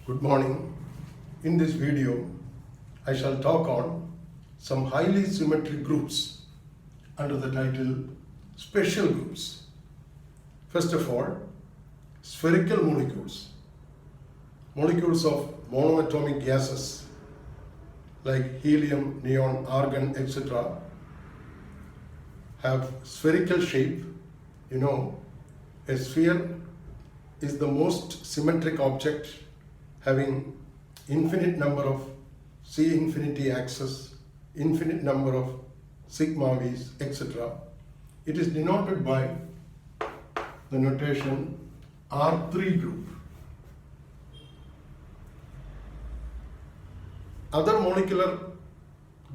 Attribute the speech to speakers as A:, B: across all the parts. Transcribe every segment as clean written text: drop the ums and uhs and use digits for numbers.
A: Good morning. In this video, I shall talk on some highly symmetric groups under the title Special Groups. First of all, spherical molecules. Molecules of monoatomic gases like helium, neon, argon, etc. have spherical shape. You know, a sphere is the most symmetric object having infinite number of C infinity axes, infinite number of sigma v's, etc. It is denoted by the notation R3 group. Other molecular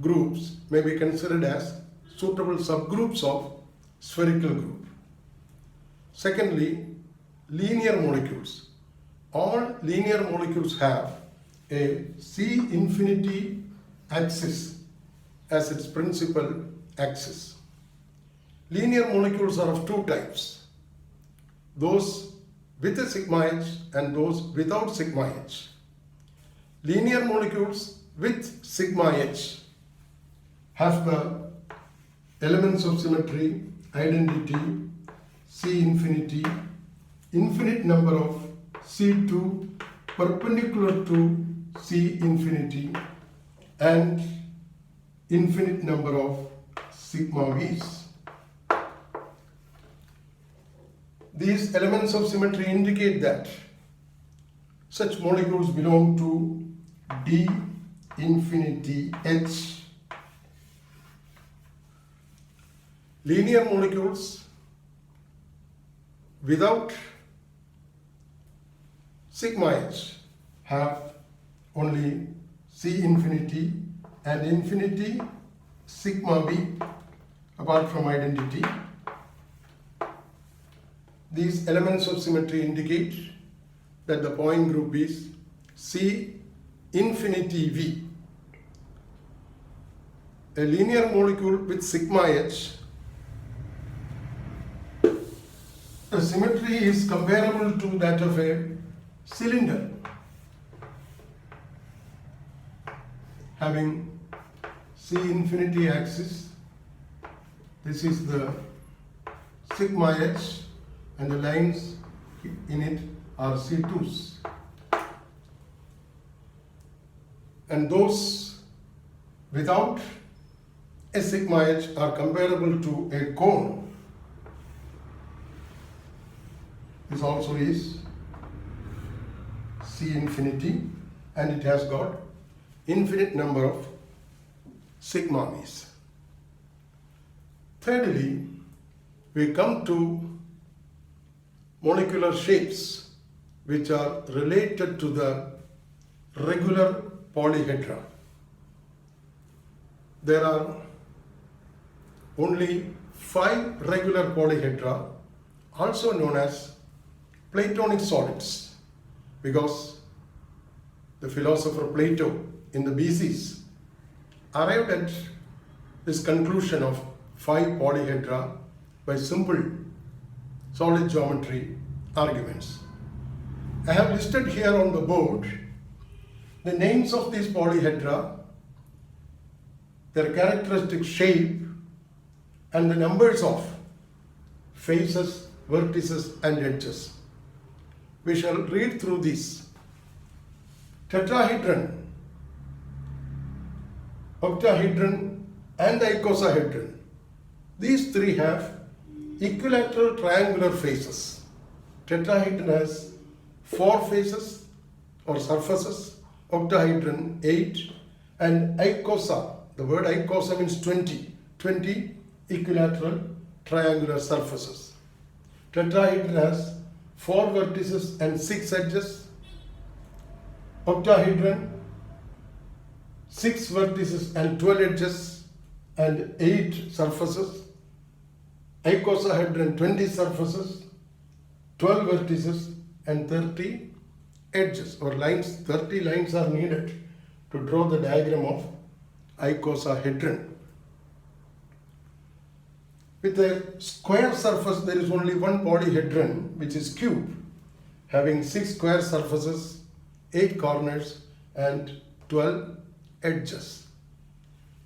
A: groups may be considered as suitable subgroups of spherical group. Secondly, linear molecules. All linear molecules have a C infinity axis as its principal axis. Linear molecules are of two types, those with a sigma h and those without sigma h. Linear molecules with sigma h have the elements of symmetry, identity, C infinity, infinite number of C2 perpendicular to C infinity and infinite number of sigma v's. These elements of symmetry indicate that such molecules belong to D infinity H. Linear molecules without sigma h have only C infinity and infinity sigma v apart from identity. These elements of symmetry indicate that the point group is C infinity v. A linear molecule with sigma h, the symmetry is comparable to that of a cylinder having C infinity axis. This is the sigma h and the lines in it are C2s. And those without a sigma h are comparable to a cone. This also is C infinity and it has got infinite number of sigma v's. Thirdly, we come to molecular shapes which are related to the regular polyhedra. There are only 5 regular polyhedra, also known as Platonic solids, because the philosopher Plato in the BCs arrived at this conclusion of 5 polyhedra by simple solid geometry arguments. I have listed here on the board the names of these polyhedra, their characteristic shape, and the numbers of faces, vertices, and edges. We shall read through these. Tetrahedron, octahedron, and icosahedron. These three have equilateral triangular faces. Tetrahedron has 4 faces or surfaces, octahedron 8, and icosa, the word icosa means 20 equilateral triangular surfaces. Tetrahedron has 4 vertices and 6 edges. Octahedron 6 vertices and 12 edges and 8 surfaces. Icosahedron 20 surfaces, 12 vertices and 30 edges or lines. 30 lines are needed to draw the diagram of icosahedron. With a square surface, there is only one polyhedron, which is cube, having 6 square surfaces 8 corners and 12 edges.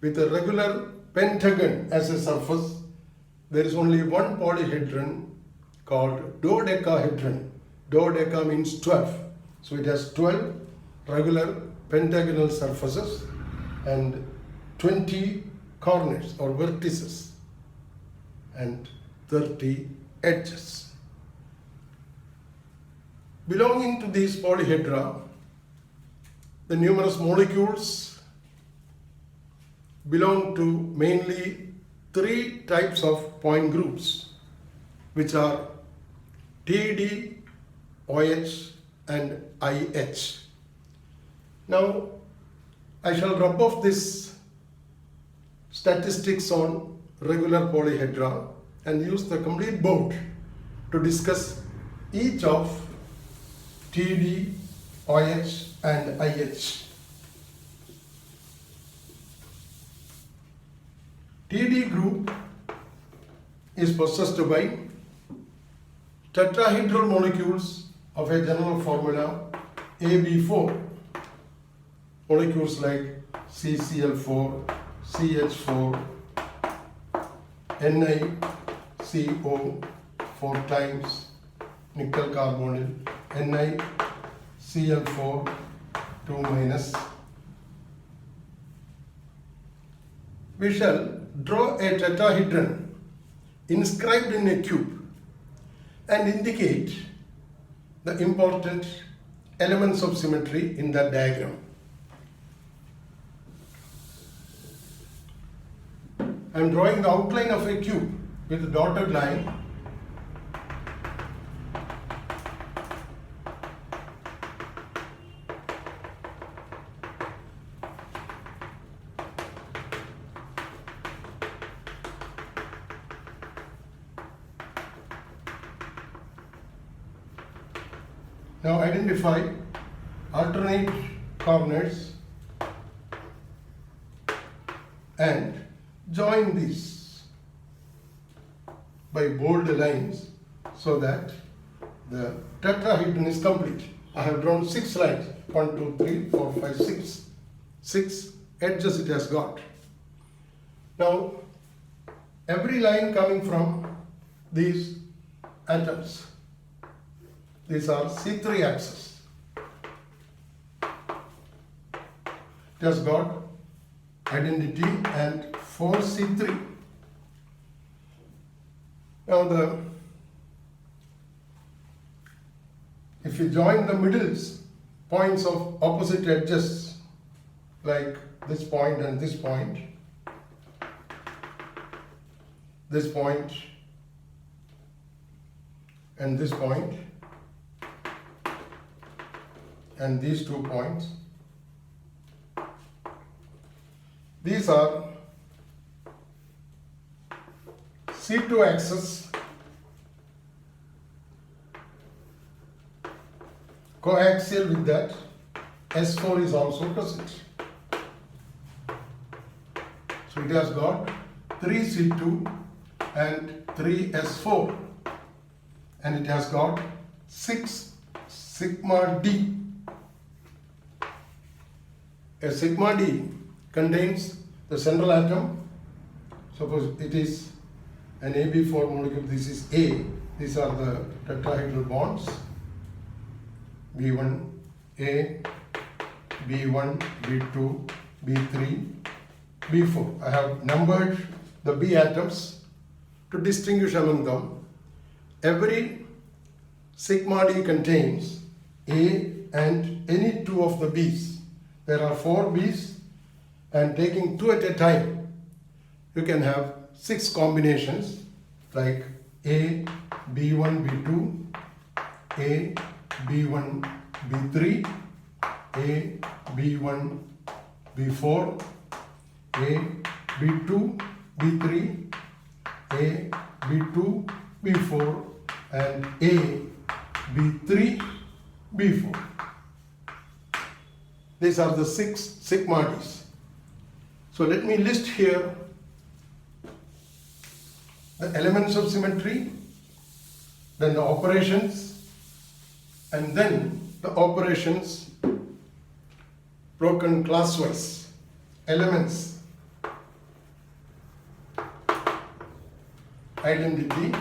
A: With a regular pentagon as a surface, there is only one polyhedron called dodecahedron. Dodeca means 12. So it has 12 regular pentagonal surfaces and 20 corners or vertices and 30 edges. Belonging to these polyhedra, the numerous molecules belong to mainly 3 types of point groups, which are TD, OH and IH. Now, I shall rub off this statistics on regular polyhedra and use the complete board to discuss each of TD, OH and IH. TD group is possessed by tetrahedral molecules of a general formula AB4. Molecules like CCl4, CH4, NiCO 4 times nickel carbonyl, NiCl4 2 minus. We shall draw a tetrahedron inscribed in a cube and indicate the important elements of symmetry in that diagram. I am drawing the outline of a cube with a dotted line. Now identify alternate corners and join these by bold lines so that the tetrahedron is complete. I have drawn 6 lines, 1, 2, 3, 4, 5, 6. 6 edges it has got. Now, every line coming from these atoms, these are C3 axes. It has got identity and 4C3. Now if you join the middles, points of opposite edges, like this point and this point, this point and this point, and these 2 points, these are C2 axis coaxial with that. S4 is also present. So it has got 3C2 and 3S4, and it has got 6 sigma D. A sigma D contains the central atom. Suppose it is an AB4 molecule, this is A. These are the tetrahedral bonds. B1, A, B1, B2, B3, B4. I have numbered the B atoms to distinguish among them. Every sigma D contains A and any 2 of the B's. There are 4 B's, and taking 2 at a time, you can have 6 combinations like A, B1, B2, A, B1, B3, A, B1, B4, A, B2, B3, A, B2, B4, and A, B3, B4. These are the 6 sigma D's. So let me list here the elements of symmetry, then the operations, and then the operations broken classwise. Elements. Identity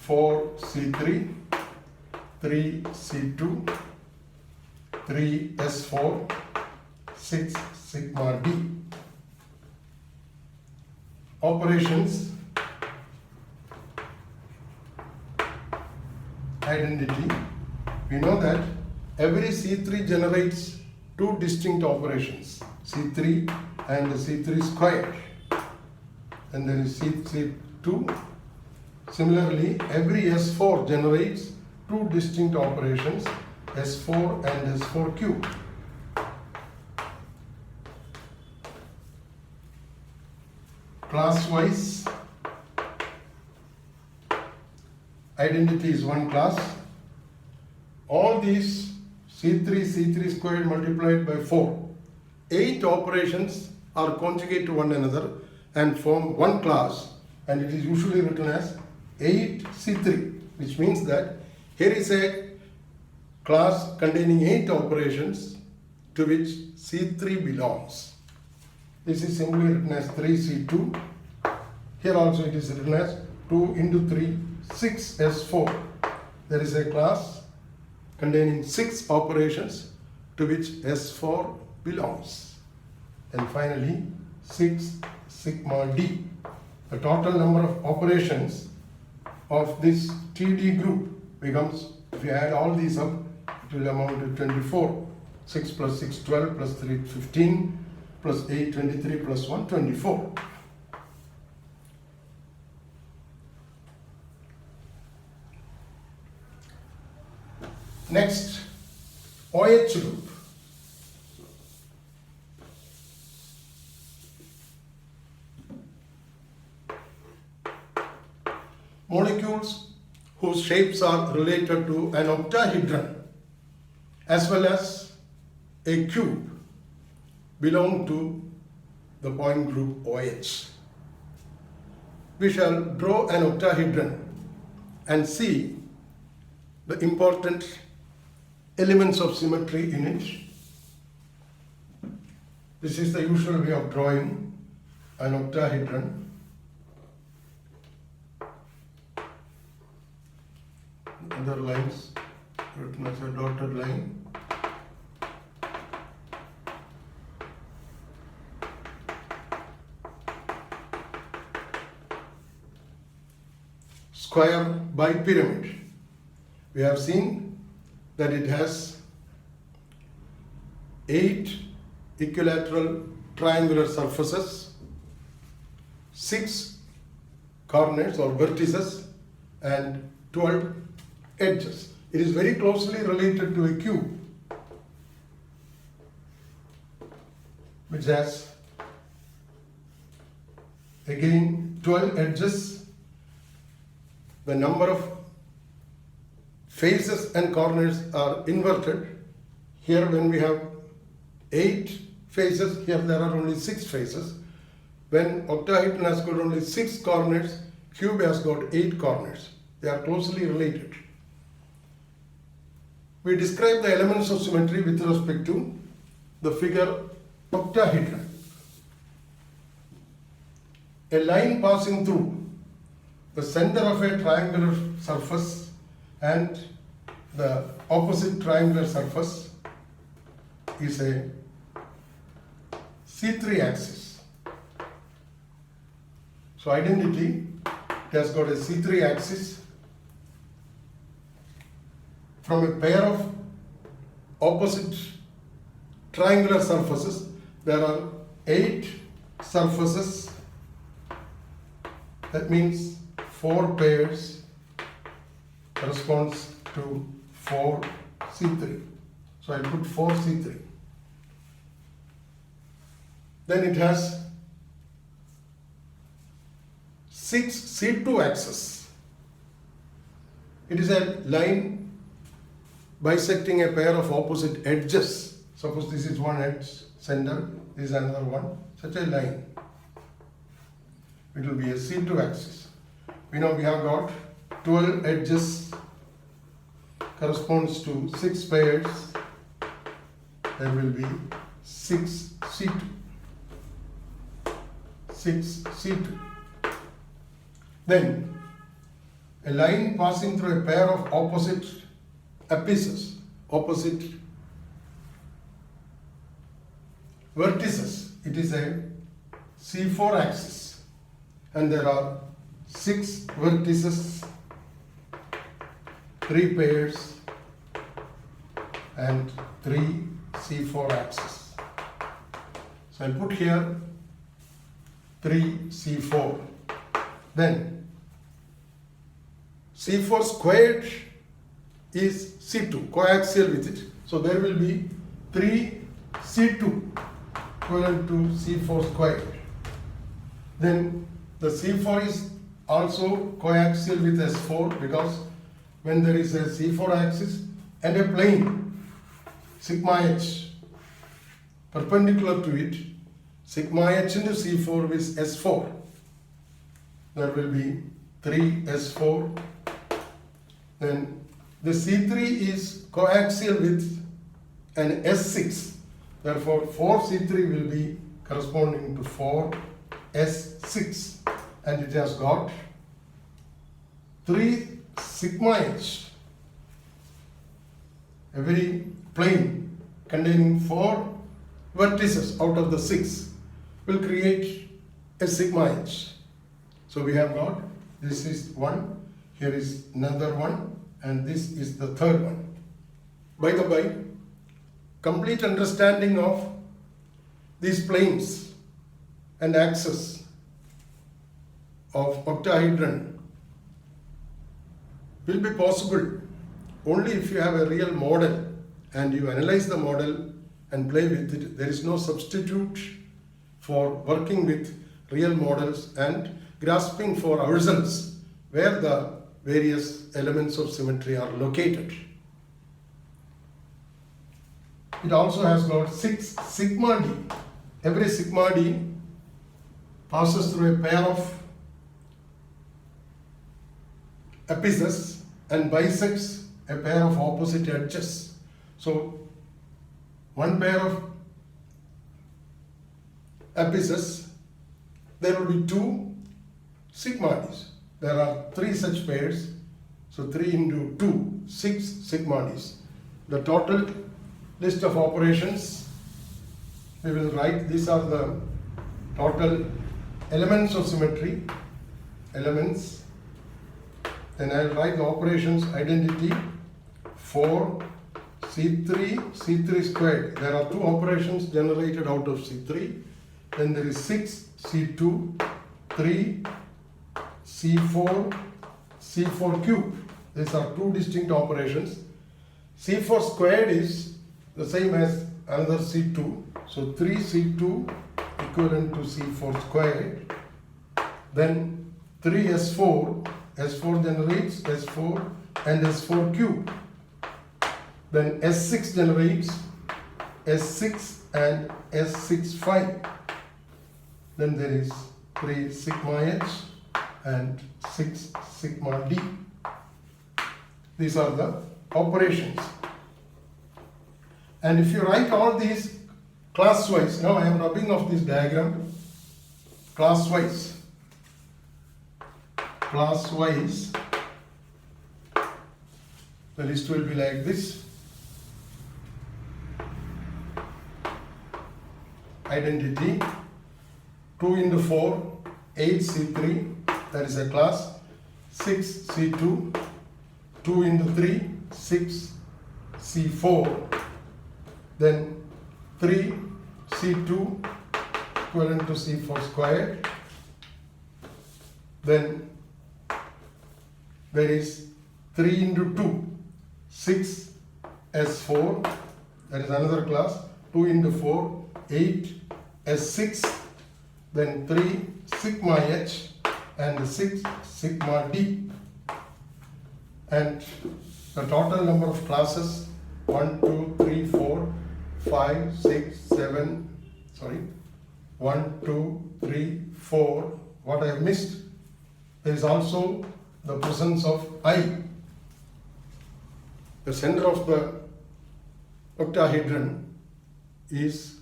A: 4C3, 3C2, 3S4, 6 sigma D. Operations. Identity. We know that every C3 generates two distinct operations, C3 and C3 squared. And there is C2. Similarly, every S4 generates two distinct operations, S4 and S4 cubed. Class-wise, identity is one class. All these C3 squared multiplied by 4. 8 operations are conjugate to one another and form one class, and it is usually written as 8C3, which means that here is a class containing 8 operations to which C3 belongs. This is simply written as 3C2. Here also it is written as 2 into 3, 6S4. There is a class containing 6 operations to which S4 belongs. And finally, 6 sigma D. The total number of operations of this TD group becomes, if you add all these up, it will amount to 24. 6 plus 6, 12, plus 3, 15, plus 8, 23, plus 1, 24. Next, OH group. Molecules whose shapes are related to an octahedron as well as a cube belong to the point group OH. We shall draw an octahedron and see the important elements of symmetry in it. This is the usual way of drawing an octahedron. Other lines written as a dotted line. Square bipyramid. We have seen that it has 8 equilateral triangular surfaces, 6 corners or vertices, and 12 edges. It is very closely related to a cube, which has again 12 edges. The number of faces and corners are inverted. Here when we have 8 faces, here there are only 6 faces. When octahedron has got only 6 corners, cube has got 8 corners. They are closely related. We describe the elements of symmetry with respect to the figure octahedron. A line passing through the center of a triangular surface and the opposite triangular surface is a C3 axis. So identity, it has got a C3 axis. From a pair of opposite triangular surfaces, there are 8 surfaces. That means 4 pairs corresponds to 4 C3. So I put 4 C3. Then it has 6 C2 axes. It is a line bisecting a pair of opposite edges. Suppose this is one edge center, this is another one, such a line. It will be a C2 axis. We know we have got 12 edges corresponds to 6 pairs there will be 6C2. 6C2. Then a line passing through a pair of opposite apices, opposite vertices. It is a C4 axis and there are 6 vertices, 3 pairs and 3 C4 axes. So I put here 3 C4. Then C4 squared is C2, coaxial with it. So there will be 3 C2 equivalent to C4 squared. Then the C4 is also coaxial with S4 because when there is a C4 axis and a plane sigma h perpendicular to it, sigma h into C4 is S4. There will be 3 S4. Then the C3 is coaxial with an S6. Therefore, 4 C3 will be corresponding to 4 S6. And it has got 3 sigma h, a very plane containing 4 vertices out of the 6 will create a sigma h. So we have got, this is one, here is another one, and this is the third one. By the way, complete understanding of these planes and axes of octahedron will be possible only if you have a real model and you analyze the model and play with it. There is no substitute for working with real models and grasping for ourselves where the various elements of symmetry are located. It also has got 6 sigma d. Every sigma d passes through a pair of apices and bisects a pair of opposite edges. So one pair of apices, there will be 2 sigma d's. There are 3 such pairs, so 3 into 2, 6 sigma d's. The total list of operations we will write. These are the total elements of symmetry, elements. Then I will write the operations identity 4 C3, C3 squared. There are 2 operations generated out of C3. Then there is 6 C2, 3 C4, C4 cube. These are 2 distinct operations. C4 squared is the same as another C2. So 3 C2 equivalent to C4 squared. Then 3 S4, S4 generates S4 and S4 cube. Then S6 generates S6 and S6 5. Then there is 3 sigma h and 6 sigma d. These are the operations. And if you write all these class-wise, now I am rubbing off this diagram, class-wise, the list will be like this. Identity 2 into 4, 8 C3, that is a class. 6 C2, 2 into 3, 6 C4. Then 3 C2 equivalent to C4 squared. Then there is 3 into 2, 6 S4, that is another class. 2 into 4, 8 S6. Then 3 sigma h and 6 sigma d. And the total number of classes 1, 2, 3, 4, 5, 6, 7, 1, 2, 3, 4. What I have missed? There is also the presence of I. The center of the octahedron is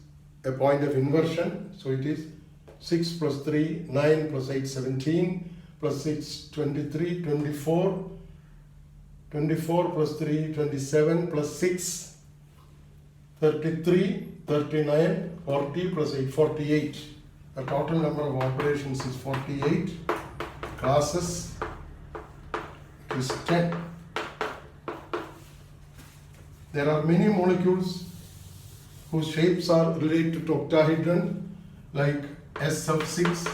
A: a point of inversion. So it is 6 plus 3, 9 plus 8, 17, plus 6, 23, 24, 24 plus 3, 27, plus 6, 33, 39, 40 plus 8, 48. The total number of operations is 48. Classes is 10. There are many molecules whose shapes are related to octahedron, like S sub 6,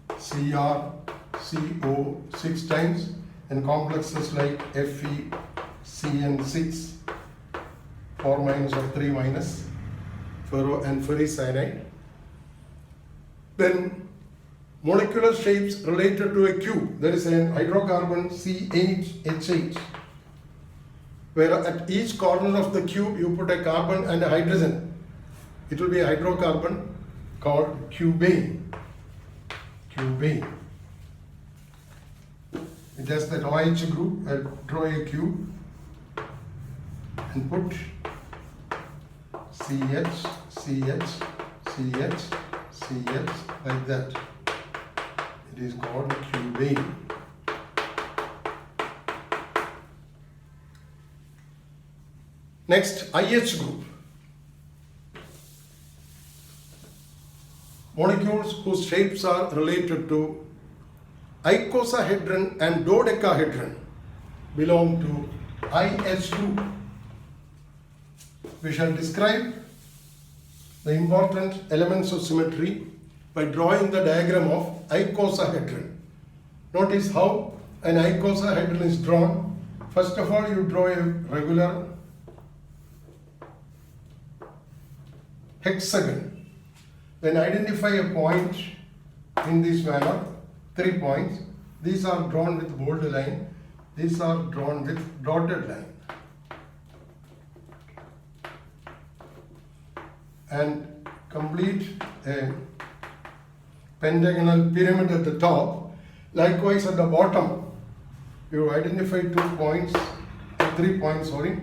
A: Cr, Co 6 times, and complexes like Fe, Cn6, 4 minus or 3 minus, ferro and ferricyanide. Then molecular shapes related to a cube. There is an hydrocarbon CH, where at each corner of the cube you put a carbon and a hydrogen. It will be a hydrocarbon called cubane. Cubane. It has that OH group. I'll draw a cube and put CH, CH, CH, CH like that. It is called cubane. Next, IH group. Molecules whose shapes are related to icosahedron and dodecahedron belong to IH group. We shall describe the important elements of symmetry by drawing the diagram of icosahedron. Notice how an icosahedron is drawn. First of all, you draw a regular hexagon. Then identify a point in this manner, 3 points. These are drawn with bold line. These are drawn with dotted line. And complete a pentagonal pyramid at the top. Likewise at the bottom, you identify 2 points, 3 points, sorry.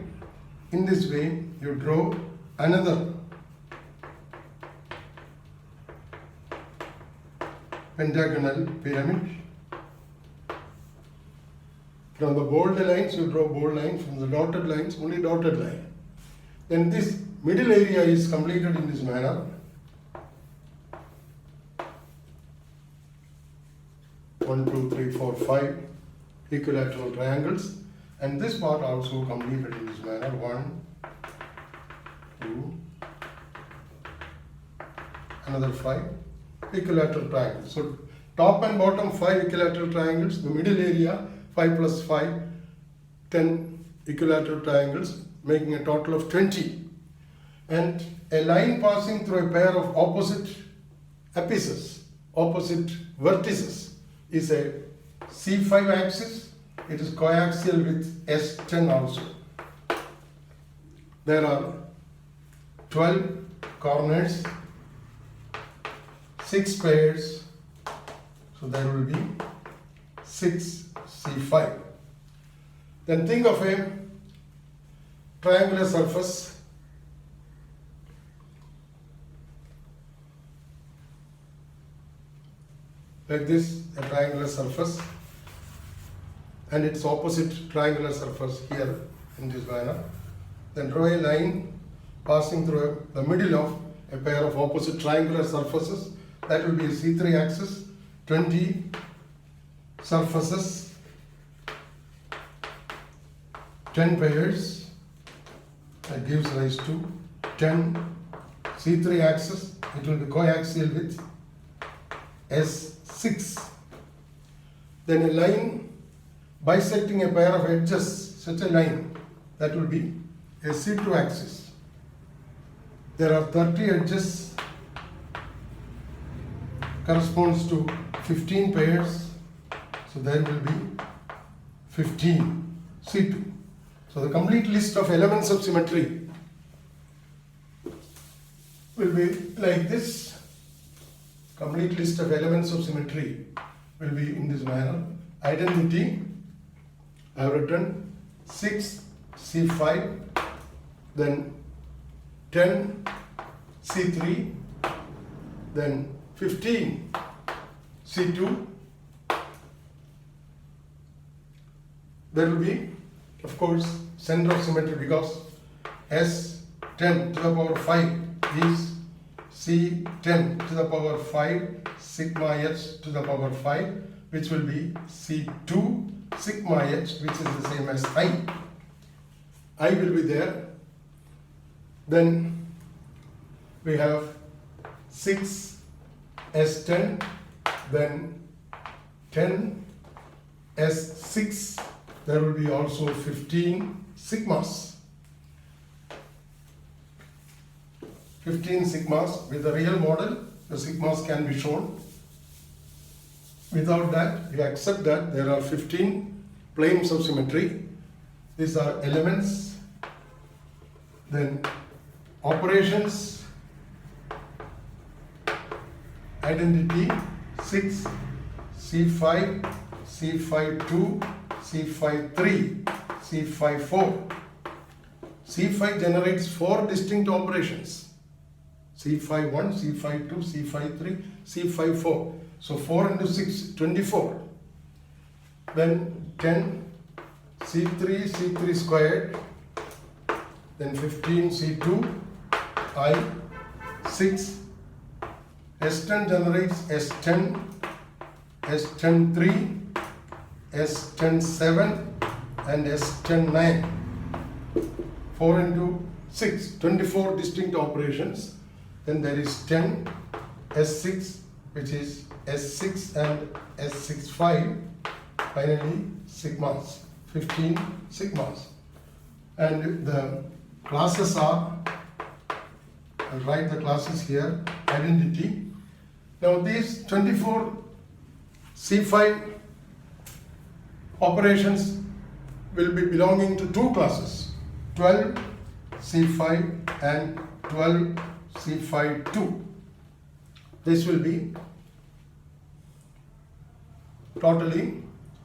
A: In this way, you draw another pentagonal pyramid. From the bold lines, you draw bold lines. From the dotted lines, only dotted line. Then this middle area is completed in this manner. One, two, three, four, 5 equilateral triangles, and this part also completed in this manner. 1, 2, another 5 equilateral triangles. So top and bottom 5 equilateral triangles, the middle area 5 plus 5, 10 equilateral triangles, making a total of 20. And a line passing through a pair of opposite apices, opposite vertices, is a C5 axis. It is coaxial with S10 also. There are 12 corners, 6 pairs, so there will be 6 C5. Then think of a triangular surface. Like this, a triangular surface, and its opposite triangular surface here in this manner. Then draw a line passing through the middle of a pair of opposite triangular surfaces. That will be a C3 axis, 20 surfaces, 10 pairs. That gives rise to 10 C3 axis. It will be coaxial with S6. Then a line bisecting a pair of edges, such a line, that will be a C2 axis. There are 30 edges, corresponds to 15 pairs, so there will be 15 C2. So the complete list of elements of symmetry will be like this. Complete list of elements of symmetry will be in this manner. Identity, I have written 6 C5, then 10 C3, then 15 C2. There will be, of course, center of symmetry because S10 to the power 5 is C10 to the power 5 sigma h to the power 5, which will be C2 sigma h, which is the same as I. I will be there. Then we have 6 S10, then 10 S6. There will be also 15 sigmas. 15 sigmas. With the real model, the sigmas can be shown. Without that, we accept that there are 15 planes of symmetry. These are elements. Then operations, identity 6, C5, C5-2, C5-3, C5-4. C5 generates 4 distinct operations. C5-1, C5-2, C5-3, C5-4. So 4 into 6, 24. Then 10, C3, C3 squared. Then 15 C2, I, 6, S10 generates S10, S10-3, S10-7 and S10-9. 4 into 6, 24 distinct operations. Then there is 10, S6, which is S6 and S6-5. Finally, sigmas, 15 sigmas. And the classes are, I'll write the classes here, identity. Now these 24 C5 operations will be belonging to 2 classes, 12 C5 and 12 C5-2. This will be totally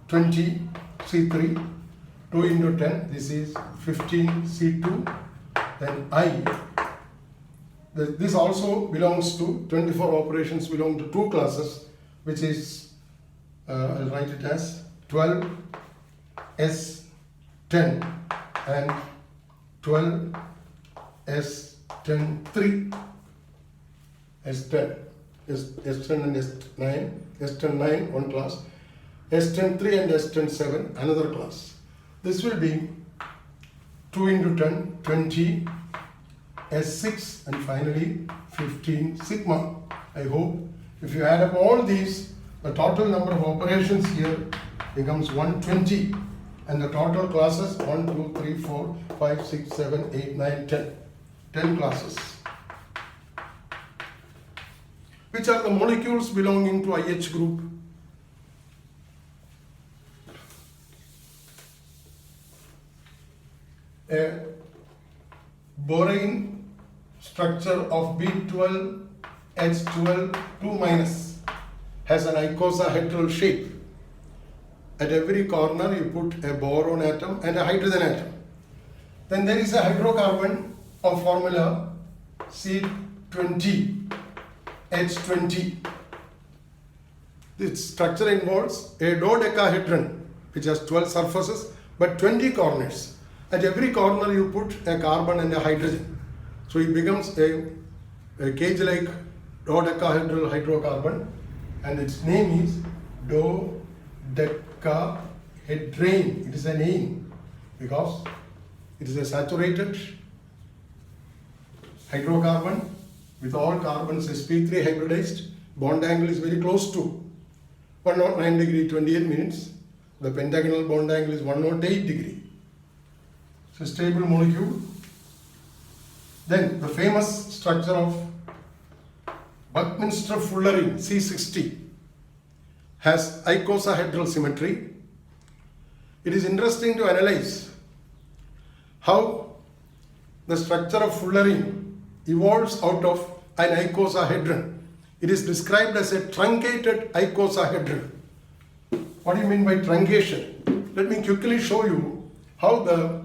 A: 20 C3, 2 into 10, this is 15 C2, then I. This also belongs to 24 operations belong to 2 classes, which is, I'll write it as 12 S10 and 12 S10-3. S10 is S10 and S9, S10-9 one class, S10-3 and S10-7 another class. This will be 2 into 10, 20, S6 and finally 15 sigma. I hope if you add up all these, the total number of operations here becomes 120 and the total classes 1, 2, 3, 4, 5, 6, 7, 8, 9, 10. 10 classes. Which are the molecules belonging to IH group? A borane structure of B12 H12 2- has an icosahedral shape. At every corner you put a boron atom and a hydrogen atom. Then there is a hydrocarbon of formula C20 H20. This structure involves a dodecahedron which has 12 surfaces but 20 corners. At every corner you put a carbon and a hydrogen. So it becomes a cage-like dodecahedral hydrocarbon and its name is dodecahedrane. It is a name because it is a saturated hydrocarbon with all carbons sp3 hybridized. Bond angle is very close to 109 degree 28 minutes. The pentagonal bond angle is 108 degree. It's a stable molecule. Then the famous structure of Buckminster fullerene C60 has icosahedral symmetry. It is interesting to analyze how the structure of fullerene evolves out of an icosahedron. It is described as a truncated icosahedron. What do you mean by truncation? Let me quickly show you how the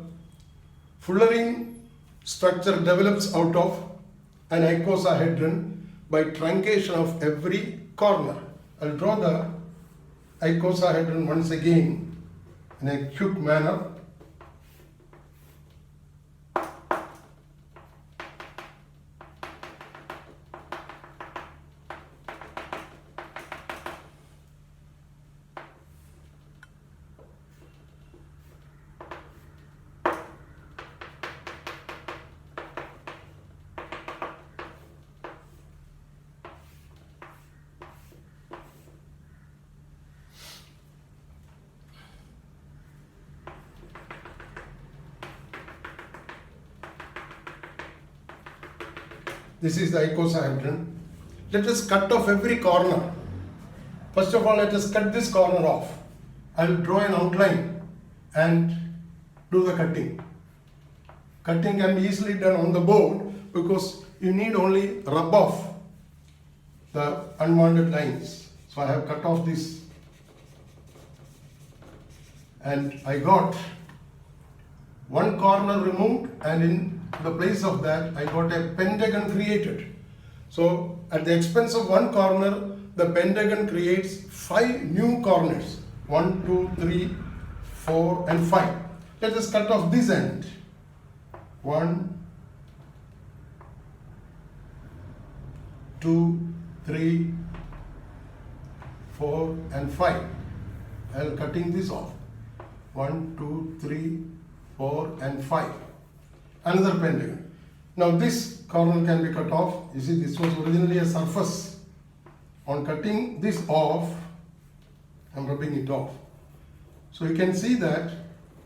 A: fullerene structure develops out of an icosahedron by truncation of every corner. I'll draw the icosahedron once again in a quick manner. This is the icosahedron. Let us cut off every corner. First of all, let us cut this corner off. I will draw an outline and do the cutting. Cutting can be easily done on the board because you need only rub off the unwanted lines. So I have cut off this, and I got one corner removed, and in the place of that I got a pentagon created. So at the expense of one corner, the pentagon creates 5 new corners. 1, 2, 3, 4 and 5. Let us cut off this end. 1, 2, 3, 4 and 5. I am cutting this off. 1, 2, 3, 4 and 5. Another pentagon. Now this corner can be cut off. You see, this was originally a surface. On cutting this off, I am rubbing it off. So you can see that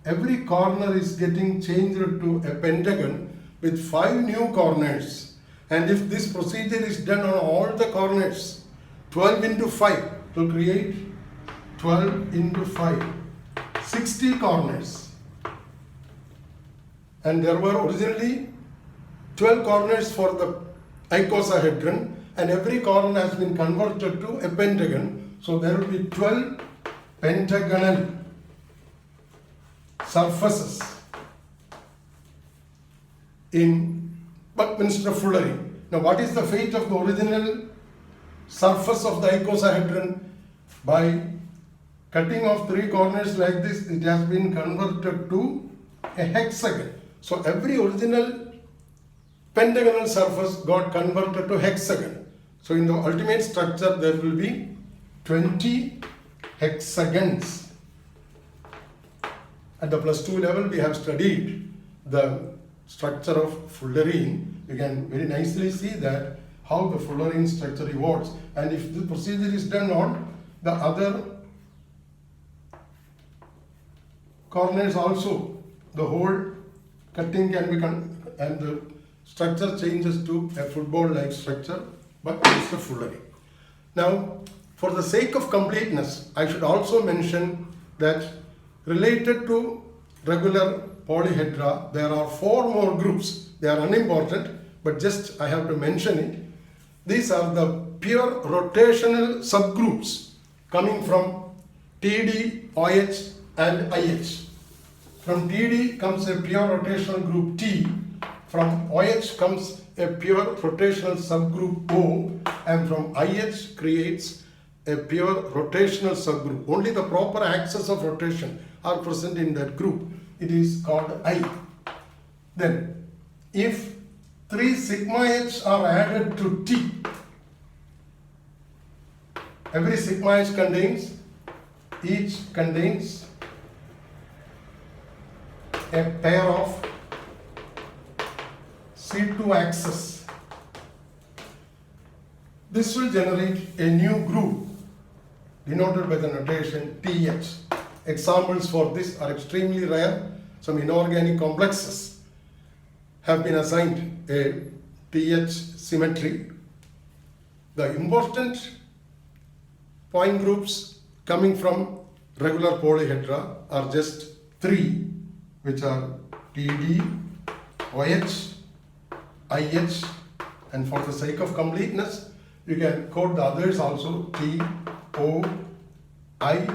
A: every corner is getting changed to a pentagon with 5 new corners. And if this procedure is done on all the corners, 12 into 5 will create 12 into 5, 60 corners. And there were originally 12 corners for the icosahedron, and every corner has been converted to a pentagon. So there will be 12 pentagonal surfaces in Buckminster Fullerene. Now what is the fate of the original surface of the icosahedron? By cutting off 3 corners like this, it has been converted to a hexagon. So every original pentagonal surface got converted to hexagon. So in the ultimate structure there will be 20 hexagons. At the +2 level we have studied the structure of Fullerene. You can very nicely see that how the Fullerene structure evolves, and if the procedure is done on the other corners also, the whole cutting can be and the structure changes to a football-like structure, but it's the Fullerene. Now, for the sake of completeness, I should also mention that related to regular polyhedra, there are 4 more groups. They are unimportant, but just I have to mention it. These are the pure rotational subgroups coming from TD, OH and IH. From TD comes a pure rotational group T, from OH comes a pure rotational subgroup O, and from IH creates a pure rotational subgroup. Only the proper axes of rotation are present in that group. It is called I. Then, if 3 sigma H are added to T, every sigma H contains a pair of C2 axes. This will generate a new group denoted by the notation TH. Examples for this are extremely rare. Some inorganic complexes have been assigned a TH symmetry. The important point groups coming from regular polyhedra are just 3, which are TD, OH, IH, and for the sake of completeness, you can quote the others also, T, O, I,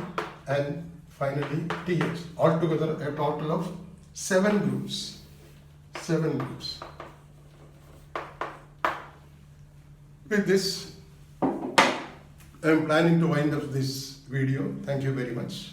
A: and finally TH. Altogether a total of 7 groups. 7 groups. With this, I am planning to wind up this video. Thank you very much.